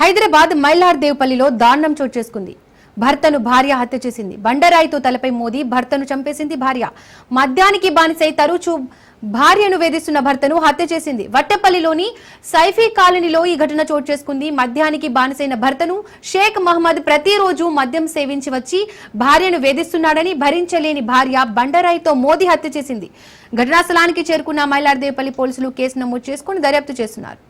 హైదరాబాద్ మైలార్దేవ్పల్లిలో దారుణం చోటు చేసుకుంది. భర్తను భార్య హత్య చేసింది. బండరాయితో తలపై మోదీ భర్తను చంపేసింది భార్య. మద్యానికి బానిసై తరచూ భార్యను వేధిస్తున్న భర్తను హత్య చేసింది. వట్టెపల్లిలోని సైఫీ కాలనీలో ఈ ఘటన చోటు చేసుకుంది. మద్యానికి బానిసైన భర్తను షేక్ మహమ్మద్ ప్రతిరోజు మద్యం సేవించి వచ్చి భార్యను వేధిస్తున్నాడని భరించలేని భార్య బండరాయితో మోదీ హత్య చేసింది. ఘటనా స్థలానికి చేరుకున్న మైలార్దేవ్పల్లి పోలీసులు కేసు నమోదు చేసుకుని దర్యాప్తు చేస్తున్నారు.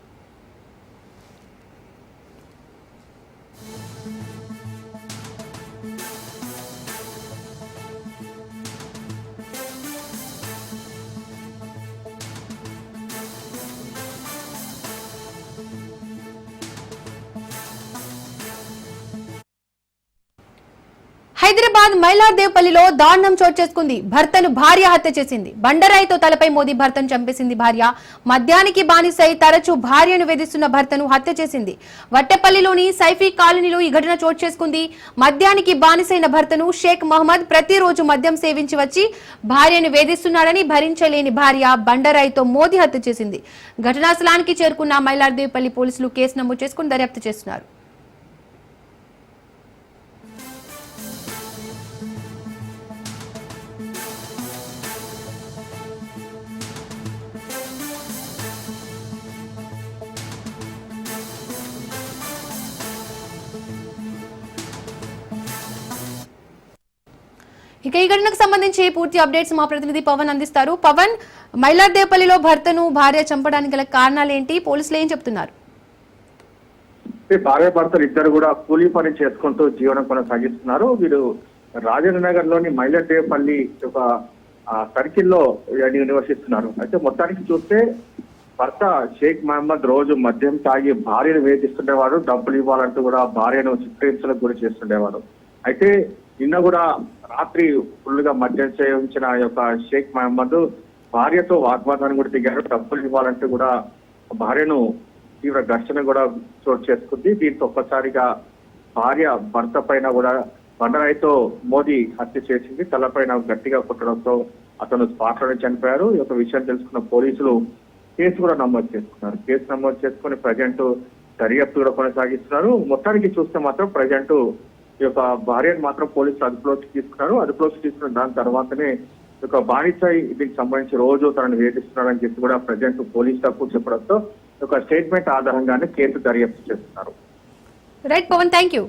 హైదరాబాద్ మైలార్దేవ్పల్లిలో దారుణం చోటు చేసుకుంది. భర్తను భార్య హత్య చేసింది. బండరాయితో తలపై మోదీ భర్తను చంపేసింది భార్య. మద్యానికి బానిసై తరచూ భార్యను వేధిస్తున్న భర్తను హత్య చేసింది. వట్టెపల్లిలోని సైఫీ కాలనీలో ఈ ఘటన చోటు చేసుకుంది. మద్యానికి బానిసైన భర్తను షేక్ మహమ్మద్ ప్రతిరోజు మద్యం సేవించి వచ్చి భార్యను వేధిస్తున్నాడని భరించలేని భార్య బండరాయితో మోదీ హత్య చేసింది. ఘటనా స్థలానికి చేరుకున్న మైలార్దేవ్పల్లి పోలీసులు కేసు నమోదు చేసుకుని దర్యాప్తు చేస్తున్నారు. ఇక ఈ ఘటనకు సంబంధించి పూర్తి అప్డేట్స్ మా ప్రతినిధి పవన్ అందిస్తారు. పవన్, మైలార్దేవ్పల్లిలో భర్తను భార్య చంపడానికి గల కారణాలు ఏంటి? పోలీసులు ఏం చెప్తున్నారు? భార్య భర్తలు ఇద్దరు కూడా కూలీ పని చేసుకుంటూ జీవనం కొనసాగిస్తున్నారు. వీరు రాజేంద్ర నగర్ లోని మైలార్దేవ్పల్లి ఒక సర్కిల్లో నివసిస్తున్నారు. అయితే మొత్తానికి చూస్తే భర్త షేక్ మహమ్మద్ రోజు మద్యం తాగి భార్యను వేధిస్తుండేవాడు. డబ్బులు ఇవ్వాలంటూ కూడా భార్యను చిత్రహింసలకు గురి చేస్తుండేవాడు. అయితే నిన్న కూడా రాత్రి ఫుల్ గా మద్యం సేవించిన యొక్క షేక్ మహమ్మద్ భార్యతో వాగ్వాదాన్ని కూడా దిగారు. డబ్బులు ఇవ్వాలంటూ కూడా భార్యను తీవ్ర ఘర్షణ కూడా చోటు చేసుకుంది. దీంతో ఒక్కసారిగా భార్య భర్త పైన కూడా బండరాయితో మోదీ హత్య చేసింది. తలపైన గట్టిగా కొట్టడంతో అతను స్పాట్లోనే చనిపోయారు. ఈ యొక్క విషయం తెలుసుకున్న పోలీసులు కేసు కూడా నమోదు చేసుకున్నారు. కేసు నమోదు చేసుకుని ప్రజెంట్ దర్యాప్తు కూడా కొనసాగిస్తున్నారు. మొత్తానికి చూస్తే మాత్రం ప్రజెంట్ ఈ యొక్క భార్యను మాత్రం పోలీసులు అదుపులోకి తీసుకున్నారు. అదుపులోకి తీసుకున్న దాని తర్వాతనే ఈ యొక్క బానిస దీనికి సంబంధించి రోజు తనను వేధిస్తున్నారని చెప్పి కూడా ప్రజెంట్ పోలీసులకు చెప్పడంతో ఒక స్టేట్మెంట్ ఆధారంగానే కేసు దర్యాప్తు చేస్తున్నారు. Right Pawan, thank you.